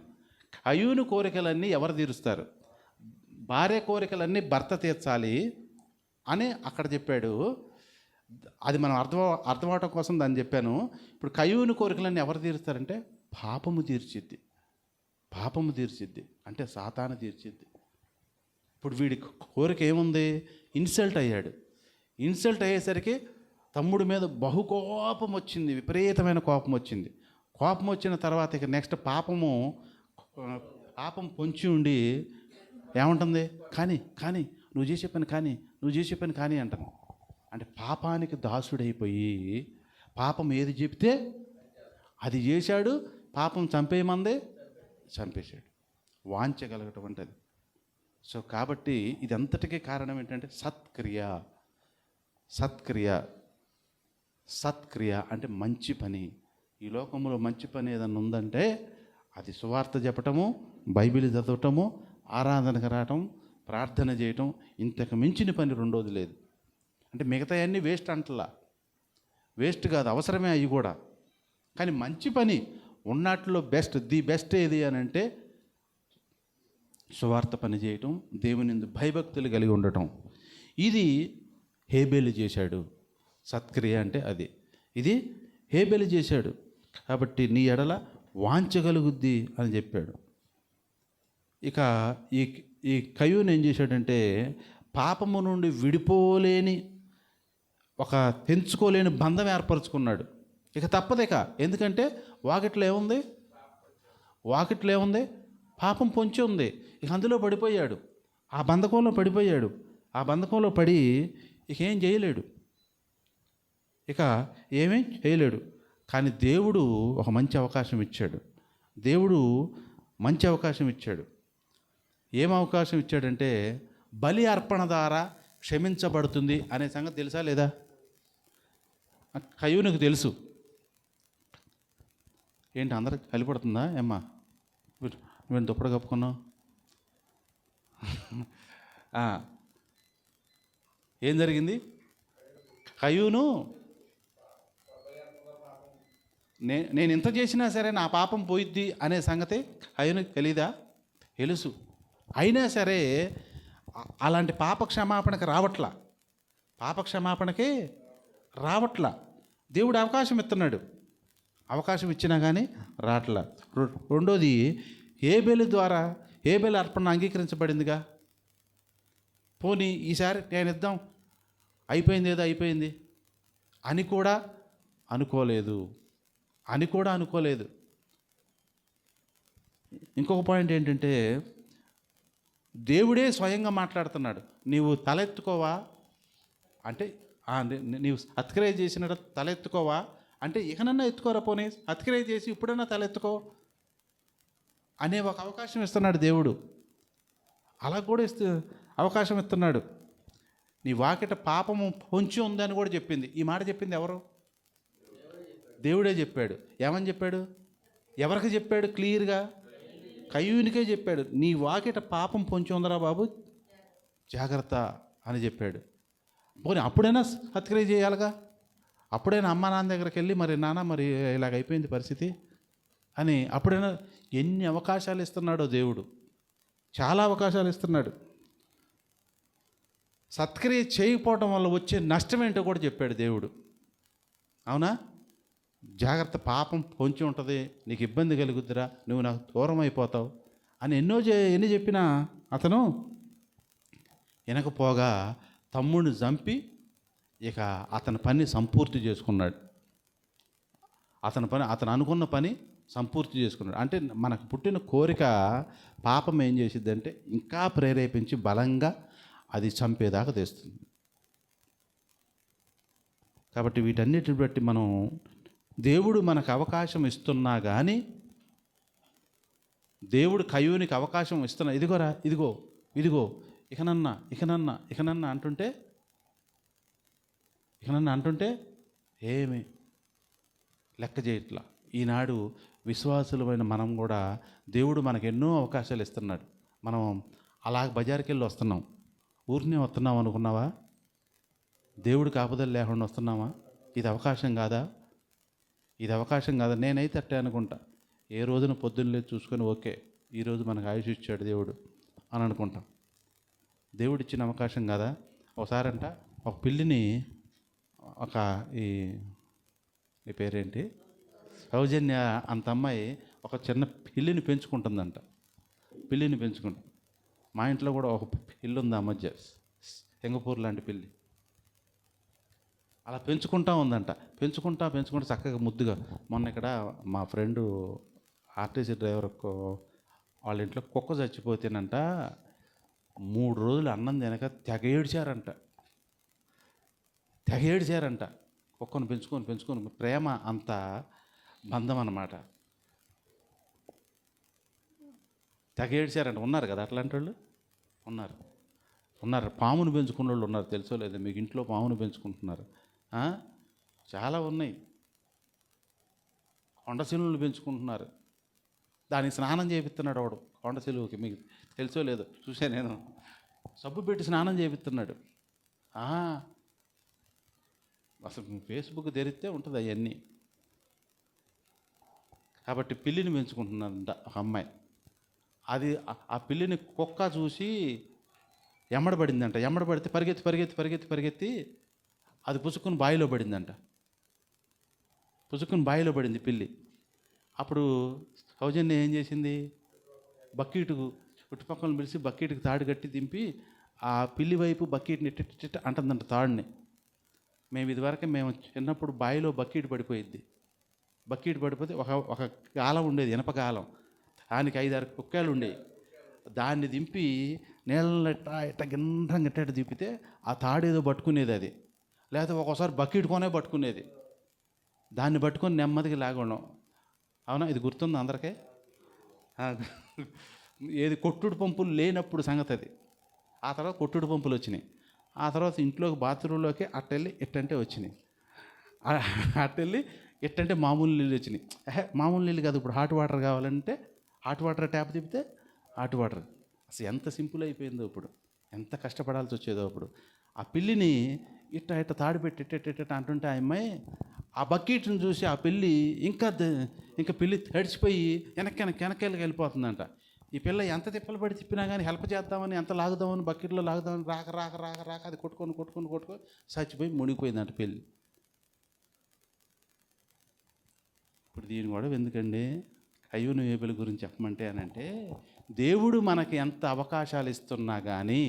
Speaker 1: కయ్యూని కోరికలన్నీ ఎవరు తీరుస్తారు? భార్య కోరికలన్నీ భర్త తీర్చాలి అని అక్కడ చెప్పాడు. అది మనం అర్థమవటం కోసం దాన్ని చెప్పాను. ఇప్పుడు కయ్యూని కోరికలన్నీ ఎవరు తీరుస్తారంటే పాపము తీర్చిద్ది అంటే సాతాను తీర్చిద్ది. ఇప్పుడు వీడి కోరిక ఏముంది? ఇన్సల్ట్ అయ్యాడు. ఇన్సల్ట్ అయ్యేసరికి తమ్ముడి మీద బహుకోపం వచ్చింది, విపరీతమైన కోపం వచ్చింది. కోపం వచ్చిన తర్వాత ఇక నెక్స్ట్ పాపం పొంచి ఉండి ఏముంటుంది? కానీ నువ్వు చేసే పని కానీ అంటాను. అంటే పాపానికి దాసుడైపోయి పాపం ఏది చెప్తే అది చేశాడు. పాపం చంపేయమందే చంపేశాడు. వాంచగలగటం అంటే అది. సో కాబట్టి ఇదంతటికీ కారణం ఏంటంటే సత్క్రియ అంటే మంచి పని. ఈ లోకంలో మంచి పని ఏదన్నా ఉందంటే అది సువార్త చెప్పటము, బైబిల్ చదవటము, ఆరాధనకు రావటం, ప్రార్థన చేయటం. ఇంతకు మించిన పని రెండోది లేదు. అంటే మిగతా అన్నీ వేస్ట్ కాదు, అవసరమే అవి కూడా. కానీ మంచి పని ఉన్నట్లో ది బెస్ట్ ఏది అని అంటే సువార్త పని చేయటం, దేవుని యందు భయభక్తులు కలిగి ఉండటం. ఇది హేబేలు చేశాడు. సత్క్రియ అంటే అది. ఇది హేబేలు చేశాడు. కాబట్టి నీ ఎడల వాంచగలుగుద్ది అని చెప్పాడు. ఇక ఈ కయ్యూను ఏం చేశాడంటే పాపము నుండి విడిపోలేని ఒక తెంచుకోలేని బంధం ఏర్పరచుకున్నాడు. ఇక తప్పదిక. ఎందుకంటే వాకిట్లో ఏముంది? పాపం పొంచి ఉంది. ఇక అందులో పడిపోయాడు, ఆ బంధకంలో పడిపోయాడు. ఆ బంధకంలో పడి ఇక ఏం చేయలేడు. కానీ దేవుడు ఒక మంచి అవకాశం ఇచ్చాడు. ఏం అవకాశం ఇచ్చాడంటే బలి అర్పణ ద్వారా క్షమించబడుతుంది అనే సంగతి తెలుసా లేదా? కయ్యూనికి తెలుసు. ఏంటి అందరికి కలిపడుతుందా ఏమ్మా? నువ్వేం దుప్పటి కప్పుకున్నావు? ఏం జరిగింది? కయ్యూను నేను ఇంత చేసినా సరే నా పాపం పోయిద్ది అనే సంగతి కయ్యూనికి తెలీదా? తెలుసు. అయినా సరే అలాంటి పాప క్షమాపణకి రావట్లా, పాప క్షమాపణకి రావట్లా. దేవుడు అవకాశం ఇస్తున్నాడు, అవకాశం ఇచ్చినా కానీ రావట్లా. రెండోది, హేబెలు ద్వారా హేబెలు అర్పణ అంగీకరించబడిందిగా. పోనీ ఈసారి నేను ఇద్దాం, అయిపోయింది ఏదో అయిపోయింది అని కూడా అనుకోలేదు, ఇంకొక పాయింట్ ఏంటంటే, దేవుడే స్వయంగా మాట్లాడుతున్నాడు. నీవు తలెత్తుకోవా అంటే, నీవు అతిక్రయ చేసిన తలెత్తుకోవా అంటే, ఇకనన్నా ఎత్తుకోరా, పోనీ అతిక్రయ చేసి ఇప్పుడన్నా తలెత్తుకో అనే ఒక అవకాశం ఇస్తున్నాడు దేవుడు. అలా కూడా అవకాశం ఇస్తున్నాడు. నీ వాకిట పాపము పొంచి ఉందని కూడా చెప్పింది. ఈ మాట చెప్పింది ఎవరు? దేవుడే చెప్పాడు. ఏమని చెప్పాడు? ఎవరికి చెప్పాడు? క్లియర్గా కయ్యూనికే చెప్పాడు. నీ వాకిట పాపం పొంచి ఉందరా బాబు, జాగ్రత్త అని చెప్పాడు. పోనీ అప్పుడైనా హత్య చేయాలిగా, అప్పుడైనా అమ్మ నాన్న దగ్గరికి వెళ్ళి, మరి నాన్న మరి ఇలాగ అయిపోయింది పరిస్థితి అని అప్పుడైనా. ఎన్ని అవకాశాలు ఇస్తున్నాడో దేవుడు, చాలా అవకాశాలు ఇస్తున్నాడు. సత్క్రియ చేయకపోవడం వల్ల వచ్చే నష్టం ఏంటో కూడా చెప్పాడు దేవుడు. అవునా? జాగ్రత్త, పాపం పొంచి ఉంటుంది, నీకు ఇబ్బంది కలుగుద్దిరా, నువ్వు నాకు దూరం అయిపోతావు అని ఎన్ని చెప్పినా అతను వినకపోగా తమ్ముడిని చంపి ఇక అతని పని సంపూర్తి చేసుకున్నాడు. అతను అనుకున్న పని సంపూర్తి చేసుకున్నాడు. అంటే మనకు పుట్టిన కోరిక పాపం ఏం చేసిద్దంటే ఇంకా ప్రేరేపించి బలంగా అది చంపేదాకా తెస్తుంది. కాబట్టి వీటన్నిటిని బట్టి మనం, దేవుడు మనకు అవకాశం ఇస్తున్నా కానీ, దేవుడు కయ్యూనికి అవకాశం ఇస్తున్నా, ఇదిగోరా ఇదిగో ఇకనన్నా అంటుంటే ఏమి లెక్క చేయట్లా. ఈనాడు విశ్వాసులమైన మనం కూడా దేవుడు మనకు ఎన్నో అవకాశాలు ఇస్తున్నాడు. మనం అలా బజార్కి వెళ్ళి వస్తున్నాం, ఊరినే వస్తున్నాం అనుకున్నావా? దేవుడు కాపుదలు లేకుండా వస్తున్నావా? ఇది అవకాశం కాదా? నేనైతే అట్టే అనుకుంటా. ఏ రోజున పొద్దున్నే చూసుకొని ఓకే, ఈరోజు మనకు ఆయుష్ ఇచ్చాడు దేవుడు అని అనుకుంటాం. దేవుడు ఇచ్చిన అవకాశం కాదా? ఒకసారంట ఒక పిల్లిని, ఈ పేరేంటి, సౌజన్య అంత అమ్మాయి ఒక చిన్న పిల్లిని పెంచుకుంటుందంట. మా ఇంట్లో కూడా ఒక పిల్లి ఉంది ఆ మధ్య, సింగపూర్ లాంటి పిల్లి. అలా పెంచుకుంటా ఉందంట. పెంచుకుంటా చక్కగా ముద్దుగా. మొన్న ఇక్కడ మా ఫ్రెండు ఆర్టీసీ డ్రైవర్ వాళ్ళ ఇంట్లో కుక్క చచ్చిపోతేనంట 3 రోజులు అన్నం తినక తెగ ఏడ్చారంట. కుక్కను పెంచుకొని ప్రేమ అంత బంధం అన్నమాట. తెగ ఏడ్చారంట. ఉన్నారు కదా అట్లాంటి వాళ్ళు, ఉన్నారు. పామును పెంచుకున్న వాళ్ళు ఉన్నారు, తెలుసో లేదు మీకు? ఇంట్లో పామును పెంచుకుంటున్నారు. చాలా ఉన్నాయి. కొండశిలువలు పెంచుకుంటున్నారు. దానికి స్నానం చేపిస్తున్నాడు వాడు కొండశిలువకి, మీకు తెలుసో లేదో, చూసా నేను. సబ్బు పెట్టి స్నానం చేపిస్తున్నాడు. అసలు ఫేస్బుక్ తెరిస్తే ఉంటుంది అవన్నీ. కాబట్టి పిల్లిని పెంచుకుంటున్నారంట ఒక అమ్మాయి. అది ఆ పిల్లిని కుక్క చూసి ఎమ్మడబడిందంట. ఎమ్మడబడితే పరిగెత్తి అది పుసుక్కుని బావిలో పడిందంట. పడింది పిల్లి. అప్పుడు సౌజన్య ఏం చేసింది, బకెట్కు చుట్టుపక్కల పిలిచి బకెట్కి తాడు కట్టి దింపి ఆ పిల్లి వైపు బకెట్ని ఇట్ట అంటుందంట తాడుని. మేము చిన్నప్పుడు బావిలో బకెట్ పడిపోయిద్ది. పడిపోతే ఒక గాలం ఉండేది, ఇనప గాలం. దానికి 5-6 కుక్కలు ఉండేవి. దాన్ని దింపి నీళ్ళని ఇట్ట గిండ్రంగా దింపితే ఆ తాడేదో పట్టుకునేది అది. లేకపోతే ఒక్కోసారి బకెట్ కొనే పట్టుకునేది. దాన్ని పట్టుకొని నెమ్మదిగా లాగడం. అవునా? ఇది గుర్తుంది అందరికీ? ఏది కొట్టుడు పంపులు లేనప్పుడు సంగతి అది. ఆ తర్వాత కొట్టుడు పంపులు వచ్చినాయి. ఆ తర్వాత ఇంట్లోకి బాత్రూంలోకి అట్టెళ్ళి ఎట్టంటే వచ్చినాయి. అట్టెళ్ళి ఎట్టంటే మామూలు నీళ్ళు వచ్చినాయి. మామూలు నీళ్ళు కాదు, ఇప్పుడు హాట్ వాటర్ కావాలంటే హాట్ వాటర్ ట్యాప్ తిప్పితే హాట్ వాటర్. అసలు ఎంత సింపుల్ అయిపోయిందో ఇప్పుడు, ఎంత కష్టపడాల్సి వచ్చేదో అప్పుడు. ఆ పిల్లిని ఇట్ట తాడిపెట్టి ఇట్ట అంటుంటే ఆ అమ్మాయి ఆ బకెట్ని చూసి ఆ పిల్లి ఇంకా పిల్లి తడిచిపోయి వెనక్కి వెళ్ళిపోతుందంట. ఈ పిల్ల ఎంత తిప్పలు పడి తిప్పినా కానీ హెల్ప్ చేద్దామని, ఎంత లాగుదామని, బకెట్లో లాగుదామని రాక రాక రాక రాక అది కొట్టుకొని చచ్చిపోయి మునిగిపోయిందంట పెళ్ళి. ఇప్పుడు దీని గొడవ ఎందుకండి? కయ్యూను హేబెలు గురించి చెప్పమంటే అనంటే, దేవుడు మనకి ఎంత అవకాశాలు ఇస్తున్నా కానీ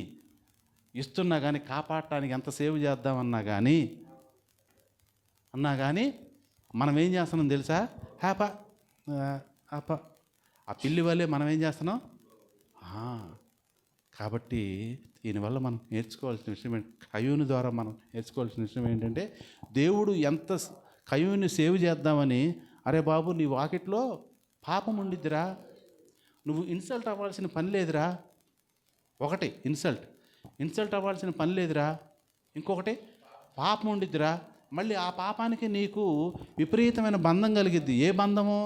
Speaker 1: కాపాడటానికి ఎంత సేవ్ చేద్దామన్నా కానీ మనం ఏం చేస్తున్నాం తెలుసా? హ్యాపా ఆ పిల్లి వల్లే మనం ఏం చేస్తున్నాం. కాబట్టి దీనివల్ల మనం నేర్చుకోవాల్సిన విషయం కయ్యూను ద్వారా మనం నేర్చుకోవాల్సిన విషయం ఏంటంటే, దేవుడు ఎంత కయ్యూని సేవ్ చేద్దామని, అరే బాబు నీ వాకిట్లో పాపం ఉండిద్దిరా, నువ్వు ఇన్సల్ట్ అవ్వాల్సిన పని లేదురా. ఒకటి ఇన్సల్ట్ అవ్వాల్సిన పని లేదురా. ఇంకొకటి పాపం ఉండిద్దిరా. మళ్ళీ ఆ పాపానికి నీకు విపరీతమైన బంధం కలిగిద్ది. ఏ బంధము?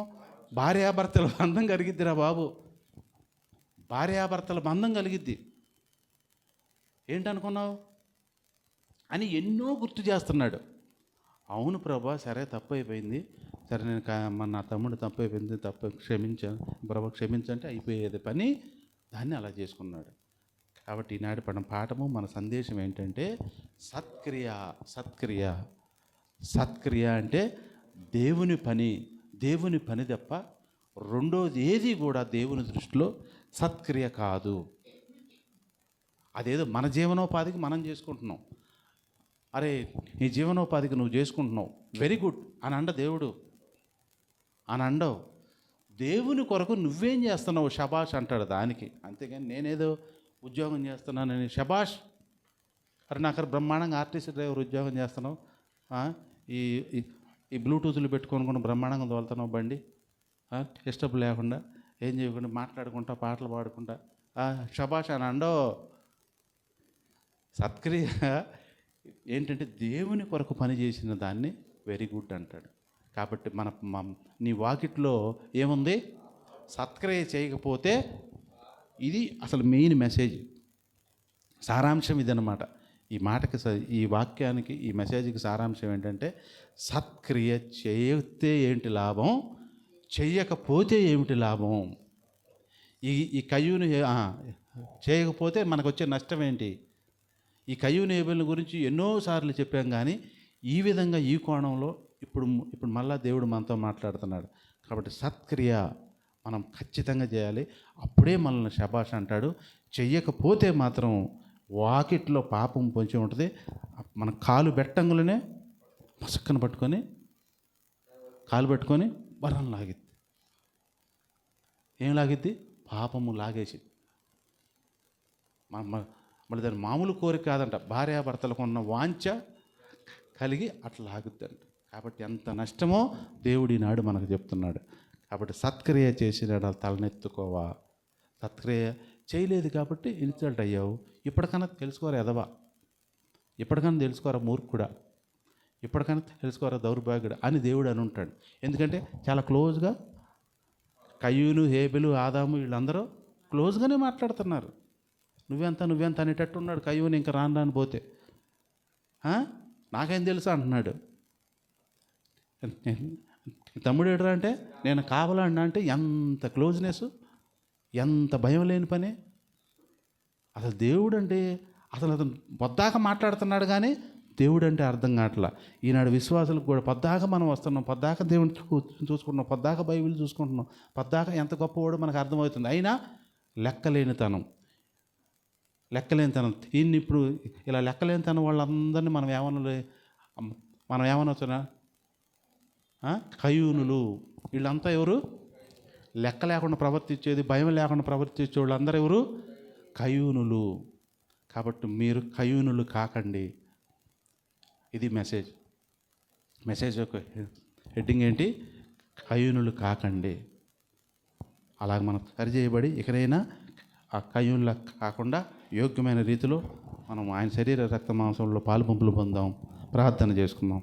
Speaker 1: భార్యాభర్తల బంధం కలిగిద్దిరా బాబు. భార్యాభర్తల బంధం కలిగిద్ది. ఏంటనుకున్నావు అని ఎన్నో గుర్తు చేస్తున్నాడు. అవును ప్రభా, సరే తప్పు అయిపోయింది, సరే నేను నా తమ్ముడు తప్పు అయిపోయింది, క్షమించాను ప్రభా, క్షమించంటే అయిపోయేది పని. దాన్ని అలా చేసుకున్నాడు. కాబట్టి ఈనాటి పాఠము, మన సందేశం ఏంటంటే సత్క్రియ అంటే దేవుని పని తప్ప రెండోది ఏది కూడా దేవుని దృష్టిలో సత్క్రియ కాదు. అదేదో మన జీవనోపాధికి మనం చేసుకుంటున్నాం. అరే నీ జీవనోపాధికి నువ్వు చేసుకుంటున్నావు, వెరీ గుడ్ అని దేవుడు అని అండవు. దేవుని కొరకు నువ్వేం చేస్తున్నావు షబాష్ అంటాడు దానికి. అంతేగాని నేనేదో ఉద్యోగం చేస్తున్నానని షబాష్, అరే నాకు బ్రహ్మాండంగా ఆర్టీసీ డ్రైవర్ ఉద్యోగం చేస్తున్నావు, ఈ బ్లూటూత్లు పెట్టుకొని బ్రహ్మాండంగా తోలుతున్నావు బండి, డిస్టర్బ్ లేకుండా, ఏం చేయకుండా, మాట్లాడుకుంటా, పాటలు పాడుకుంటా, షబాష్ అని అండో. సత్క్రియ ఏంటంటే దేవుని కొరకు పని చేసిన దాన్ని వెరీ గుడ్ అంటాడు. కాబట్టి నీ వాకిట్లో ఏముంది? సత్క్రియ చేయకపోతే, ఇది అసలు మెయిన్ మెసేజ్, సారాంశం ఇదన్నమాట. ఈ వాక్యానికి, ఈ మెసేజ్కి సారాంశం ఏంటంటే, సత్క్రియ చేస్తే ఏంటి లాభం, చెయ్యకపోతే ఏమిటి లాభం. ఈ కయ్యూను చేయకపోతే మనకు వచ్చే నష్టం ఏంటి? ఈ కయ్యూను హేబెలు గురించి ఎన్నోసార్లు చెప్పాం, కానీ ఈ విధంగా ఈ కోణంలో ఇప్పుడు మళ్ళా దేవుడు మనతో మాట్లాడుతున్నాడు. కాబట్టి సత్క్రియ మనం ఖచ్చితంగా చేయాలి. అప్పుడే మనల్ని శబాష్ అంటాడు. చెయ్యకపోతే మాత్రం వాకిట్లో పాపం పొంచి ఉంటుంది. మన కాలు బెట్టంగులనే పసక్కన పట్టుకొని వరం లాగిద్ది. ఏం లాగిద్ది? పాపము లాగేసి. మళ్ళీ దాని మామూలు కోరిక కాదంట, భార్యాభర్తలకు ఉన్న వాంఛ కలిగి అట్లా లాగుద్దంట. కాబట్టి ఎంత నష్టమో దేవుడి నాడు మనకు చెప్తున్నాడు. కాబట్టి సత్క్రియ చేసిన తలనెత్తుకోవా. సత్క్రియ చేయలేదు కాబట్టి ఇన్సల్ట్ అయ్యావు. ఇప్పటికన్నా తెలుసుకోరా ఎదవా, ఇప్పటికన్నా తెలుసుకోరా మూర్ఖుడా, ఇప్పటికన్నా తెలుసుకోరా దౌర్భాగ్యుడా అని దేవుడు అని ఉంటాడు. ఎందుకంటే చాలా క్లోజ్గా కయ్యూను, హేబెలు, ఆదాము వీళ్ళందరూ క్లోజ్గానే మాట్లాడుతున్నారు. నువ్వెంత అనేటట్టు ఉన్నాడు కయ్యూను. ఇంకా రాను పోతే నాకేం తెలుసా అంటున్నాడు. తమ్ముడు ఏడరా అంటే నేను కావాలన్నా అంటే ఎంత క్లోజ్నెస్, ఎంత భయం లేని పని. అసలు దేవుడు అంటే అతను పొద్దాక మాట్లాడుతున్నాడు, కానీ దేవుడు అంటే అర్థం కావట్లా. ఈనాడు విశ్వాసులకు కూడా పొద్దాక మనం వస్తున్నాం, పొద్దాక దేవుని చూసుకుంటున్నాం, పొద్దాక బైబిల్ చూసుకుంటున్నాం, పొద్దాక ఎంత గొప్పవాడో మనకు అర్థమవుతుంది. అయినా లెక్కలేనితనం. దీన్ని ఇప్పుడు ఇలా లెక్కలేనితనం వాళ్ళందరినీ మనం ఏమనొచ్చునా? కయ్యూనులు. వీళ్ళంతా ఎవరు? లెక్క లేకుండా ప్రవర్తించేది, భయం లేకుండా ప్రవర్తించే వాళ్ళందరూ ఎవరు? కయ్యూనులు. కాబట్టి మీరు కయ్యూనులు కాకండి. ఇది మెసేజ్ యొక్క హెడ్డింగ్ ఏంటి? కయ్యూనులు కాకండి. అలాగ మనం సరిచేయబడి ఇకనైనా ఆ కయ్యూనులా కాకుండా యోగ్యమైన రీతిలో మనం ఆయన శరీర రక్త మాంసంలో పాలు పంపులు పొందాం. ప్రార్థన చేసుకుందాం.